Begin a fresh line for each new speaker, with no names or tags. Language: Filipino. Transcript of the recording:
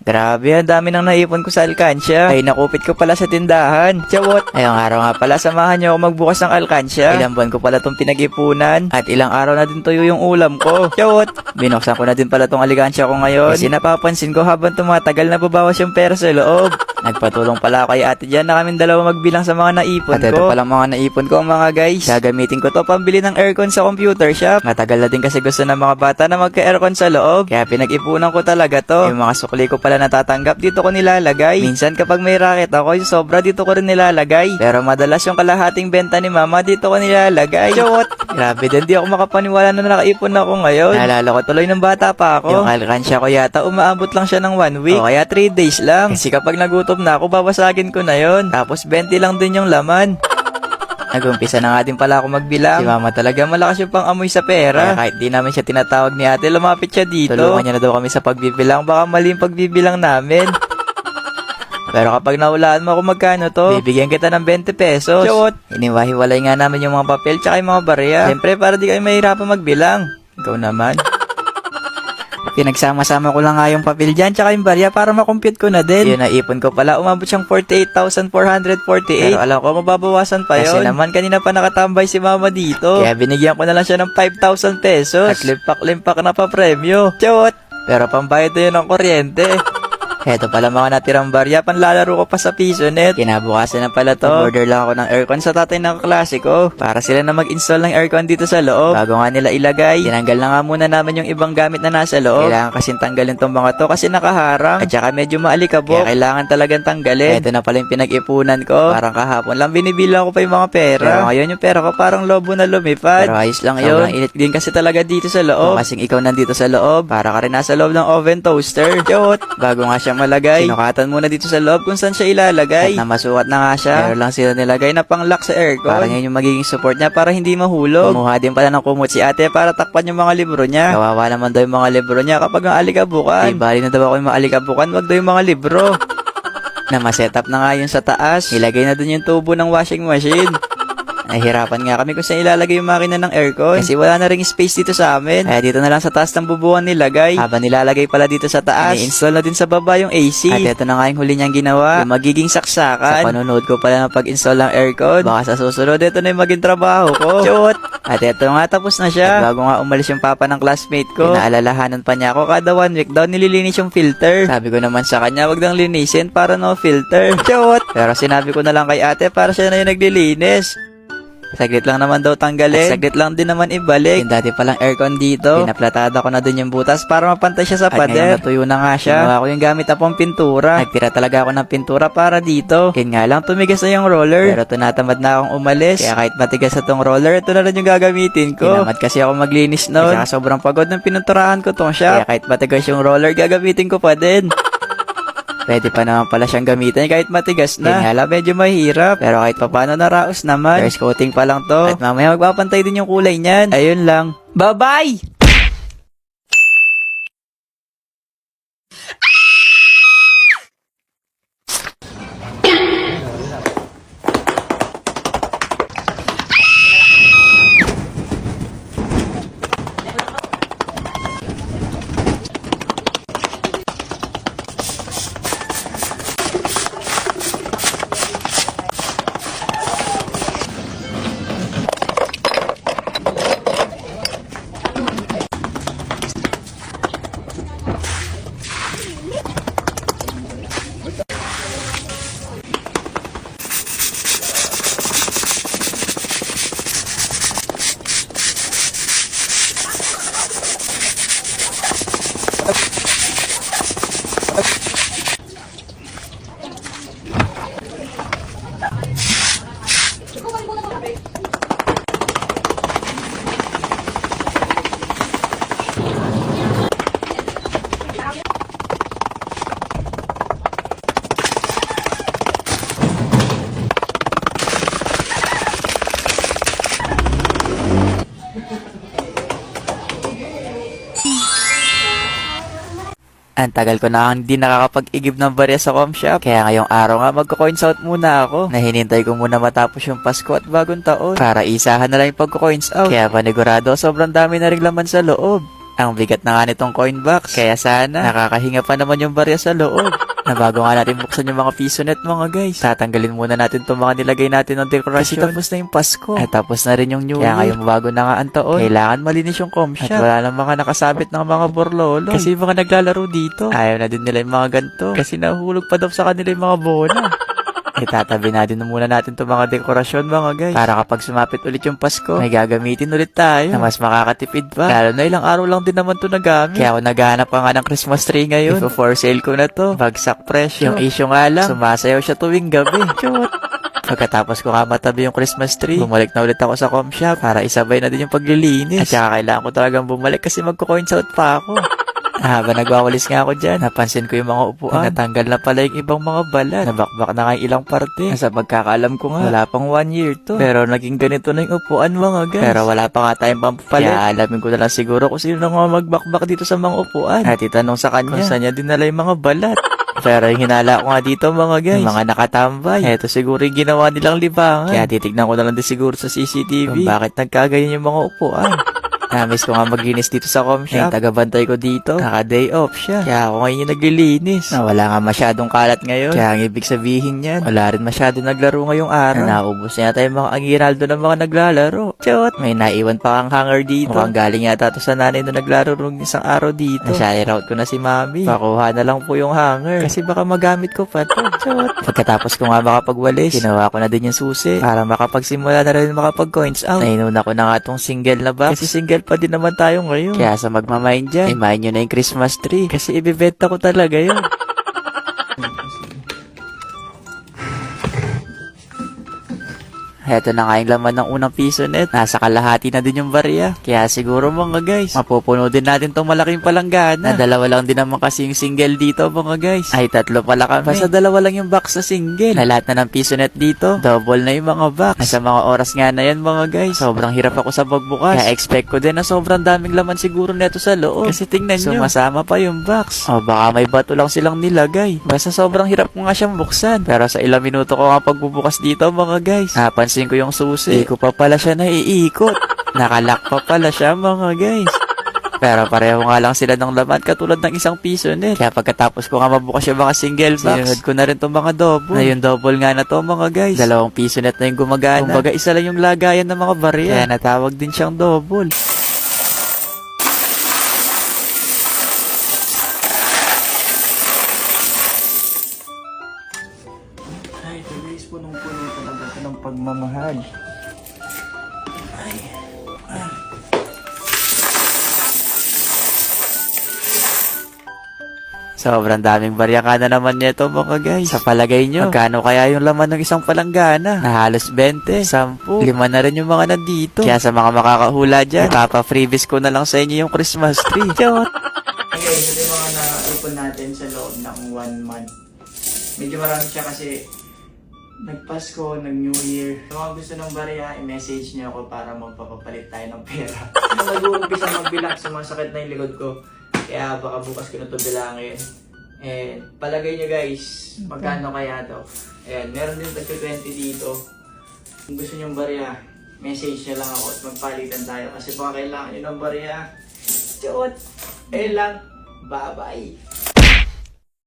Grabe, ang dami nang naipon ko sa alkansya. Ay, nakupit ko pala sa tindahan. Chawot! Ngayong araw nga pala, samahan niyo ako magbukas ng alkansya. Ilang buwan ko pala tong pinag-ipunan. At ilang araw na din tuyo yung ulam ko. Chawot! Binuksan ko na din pala tong alkansya ko ngayon. Kasi napapansin ko habang tumatagal nababawas yung pera sa loob. Nagpatulong pala ako kay ate dyan na kaming dalawa magbilang sa mga naipon ko. At ito palang mga naipon ko mga guys. Gagamitin ko to pambili ng aircon sa computer shop. Matagal na din kasi gusto ng mga bata na magka-aircon sa loob. Kaya pinag-ipunan ko talaga to. Yung mga sukli ko pala natatanggap dito ko nilalagay. Minsan kapag may racket ako, yung sobra dito ko rin nilalagay. Pero madalas yung kalahating benta ni mama dito ko nilalagay. Chot! Grabe din, di ako makapaniwala na nakaipon ako ngayon. Naalala ko tuloy ng bata pa ako. Yung alkansya ko yata umaabot lang siya ng 1 week. O kaya 3 days lang. Kasi kapag nagutom na ako, babasagin ko na yon. Tapos 20 lang din yung laman. Nag-umpisa na nga din pala ako magbilang. Si mama talaga malakas yung pang-amoy sa pera. Kaya kahit di namin siya tinatawag ni ate, lumapit siya dito. Tulungan niya na daw kami sa pagbibilang. Baka mali yung pagbibilang namin. Pero kapag nahulaan mo kung magkano to, bibigyan kita ng 20 pesos. Chot! Iniwahiwalay nga namin yung mga papel tsaka yung mga barya. Siyempre para di kayo mahirapan magbilang. Ikaw naman. Pinagsama-sama ko lang nga yung papel dyan tsaka yung barya para makompute ko na din. Yun, naipon ko pala, umabot siyang 48,448. Pero alam ko mababawasan pa yun. Kasi naman kanina pa nakatambay si mama dito. Kaya binigyan ko na lang siya ng 5,000 pesos. At limpak-limpak na pa premyo. Chot! Pero pambayad na yun ng kuryente. Heto pala mga natirang barya, panlalaro ko pa sa PisoNet. Kinabukasan na pala to. Order lang ako ng aircon sa tatay ng kaklase ko. Para sila na mag-install ng aircon dito sa loob. Bago nga nila ilagay, tinanggal na nga muna namin yung ibang gamit na nasa loob. Kailangan kasing tanggalin tong mga to kasi nakaharang. At saka medyo maalikabok. Kaya kailangan talagang tanggalin. Heto na pala yung pinag-ipunan ko. Parang kahapon lang binibilang ko pa yung mga pera. Pero ngayon yung pera ko parang lobo na lumipad. Pero ayos lang yun. Sobrang init din kasi talaga dito sa loob. Kasing ikaw nandito sa loob, para ka rin nasa loob ng oven toaster. Chot! Bago nga siya malagay, sinukatan muna dito sa loob kung saan siya ilalagay. At namasukat na nga siya, meron lang sila nilagay na pang-lock sa aircon. Parang yun yung magiging support niya para hindi mahulog. Kumuha din pala ng kumot si ate para takpan yung mga libro niya. Kawawa naman daw yung mga libro niya kapag ang alikabukan. Di bali na daw ako yung maalikabukan, wag daw yung mga libro. Na ma-setup na nga yun sa taas, ilagay na dun yung tubo ng washing machine. Nahihirapan nga kami kung saan ilalagay yung makina ng aircon kasi wala na ring space dito sa amin. Kaya dito na lang sa taas ng bubuan nilagay. Habang nilalagay pala dito sa taas, i-install na din sa baba yung AC. At ito na nga yung huli niyang ginawa, yung magiging saksakan. Sa panonood ko pala ng pag-install ng aircon, baka sa susunod ito na yung maging trabaho ko. Chot! At ito nga, tapos na siya. At bago nga umalis yung papa ng classmate ko, inaalalahanan pa niya ako kada 1 week daw nililinis yung filter. Sabi ko naman sa kanya, wag nang linisin para no filter. Chot! Pero sinabi ko na lang kay ate para siya na yung naglilinis. Saglit lang naman daw tanggalin. At saglit lang din naman ibalik. Yung dati palang aircon dito, pinaplatada ko na din yung butas para mapantay siya sa pader. At ngayon natuyo na nga siya. Ginawa ko yung gamit na pang pintura. Nagtira talaga ako ng pintura para dito. Yun nga lang, tumigas na yung roller. Pero tinatamad na akong umalis. Kaya kahit matigas na tong roller, ito na rin yung gagamitin ko. Tinamad kasi ako maglinis noon. Kaya sobrang pagod ng pinuturahan ko tong shop. Kaya kahit matigas yung roller, gagamitin ko pa din. Pwede pa naman pala siyang gamitin kahit matigas na. Kaya medyo mahirap. Pero kahit papano naraos naman. First coating pa lang to. At mamaya magpapantay din yung kulay niyan. Ayun lang. Bye-bye! Ang tagal ko na hindi nakakapag-igib ng barya sa com shop. Kaya ngayong araw nga magko-coins out muna ako. Nahinintay ko muna matapos yung Pasko at bagong taon para isahan na lang yung pagko-coins out. Kaya panigurado sobrang dami na ring laman sa loob. Ang bigat na nga nitong coin box. Kaya sana, nakakahinga pa naman yung barya sa loob. Na bago nga natin buksan yung mga piso net mga guys, tatanggalin muna natin itong mga nilagay natin ng dekorasyon. Kasi tapos na yung Pasko. At tapos na rin yung New Year. Kaya ngayon bago na nga ang taon, kailangan malinis yung com shop. At wala lang mga nakasabit ng mga borlolo. Kasi yung mga naglalaro dito, ayaw na din nila yung mga ganito. Kasi nahulog pa daw sa kanila yung mga bona. Itatabi na din muna natin itong mga dekorasyon mga guys. Para kapag sumapit ulit yung Pasko, may gagamitin ulit tayo na mas makakatipid pa. Lalo na ilang araw lang din naman ito nagamit. Kaya ako naghahanap pa nga ng Christmas tree ngayon. If for sale ko na to, bagsak presyo. Yung issue nga lang, sumasayaw siya tuwing gabi. Chot! Pagkatapos ko nga matabi yung Christmas tree, bumalik na ulit ako sa com shop para isabay na din yung paglilinis. At saka kailangan ko talagang bumalik kasi magko-coins out pa ako. Habang nagwawalis nga ako dyan, napansin ko yung mga upuan. Natanggal na pala yung ibang mga balat. Nabakbak na nga yung ilang parte. Sa pagkakaalam ko nga, wala pang 1 year to. Pero naging ganito na yung upuan mga guys. Pero wala pa nga tayong pampapalit. Kaya alamin ko na lang siguro kung sino na nga magbakbak dito sa mga upuan. At itanong sa kanya kung saan niya dinala yung mga balat. Pero yung hinala ko nga dito mga guys, yung mga nakatambay, eto siguro yung ginawa nilang libangan. Kaya titignan ko na lang din siguro sa CCTV kung bakit nagkagayan yung mga upuan. Namiss ko nga maglinis dito sa com shop. Yung tagabantay ko dito, kaka-day off siya. Kaya ako ngayon yung naglilinis. Wala nga masyadong kalat ngayon. Kaya ang ibig sabihin yan, wala rin masyadong naglaro ngayong araw. Naubos na yata yung mga agiraldo ng mga naglalaro. Chot! May naiwan pa kang hanger dito. Mukhang galing yata to sa nanay na naglaro nung isang araw dito. Nasa-route ko na si mami. Pakuha na lang po yung hanger. Kasi baka magamit ko pa to. Chot! Pagkatapos ko nga makapagwalis, ginawa ko na din yung susi para makapagsimula na rin makapag-coins out. Nainuna ko na nga tong single na box. Kasi single pa din naman tayo ngayon. Kaya sa magmamain dyan, imahin nyo na yung Christmas tree. Kasi ibibenta ko talaga yun. Heto na nga yung laman ng unang piso net. Nasa kalahati na din yung barya. Kaya siguro mga guys, mapupuno din natin tong malaking palanggana. Na dalawa lang din naman kasi yung single dito mga guys. Ay tatlo pala kami. Basta dalawa lang yung box sa single. Na lahat na ng piso net dito, double na yung mga box. Sa mga oras nga na yan mga guys, sobrang hirap ako sa pagbukas. Kaya expect ko din na sobrang daming laman siguro neto sa loob. Kasi tingnan nyo, sumasama pa yung box. O baka may bato lang silang nilagay. Basta sobrang hirap ko nga siyang buksan. Pero sa ilang minuto ko nga pagbubukas dito mga guys, napansin ko yung susi. Di ko pa pala siya naiikot. Nakalak pa pala siya mga guys. Pero pareho nga lang sila ng laman katulad ng isang piso net. Kaya pagkatapos ko nga mabukas yung mga single box, sinunod ko na rin itong mga double. Na yung double nga na to mga guys, 2 piso net na yung gumagana. Kumbaga isa lang yung lagayan ng mga barya. Kaya natawag din siyang double. Ay, ito guys, punong-puno talaga ito ng pagmamahal. Ay. Sobrang daming barya ka na naman nito mga guys. Sa palagay nyo, magkano kaya yung laman ng isang palanggana? Na halos 20, 10, 5 na rin yung mga nandito. Kaya sa mga makakahula dyan, ipapa-freebies ko na lang sa inyo yung Christmas tree. Chot! Okay, ito yung mga na-open natin sa loob ng 1 month. Medyo marami siya kasi nagpasko, nag-New Year. Kung mga gusto ng barya, i-message niyo ako para magpapapalit tayo ng pera. Kung nag-uumpisa magbilang, sumasakit na yung likod ko. Kaya baka bukas ko na ito bilangin. And palagay nyo guys, magkano kaya to? Ayan, meron din tagka 20 dito. Kung gusto nyo ng barya, message nyo lang ako at magpalitan tayo. Kasi baka kailangan nyo ng barya. Chot! Ayun lang. Bye-bye!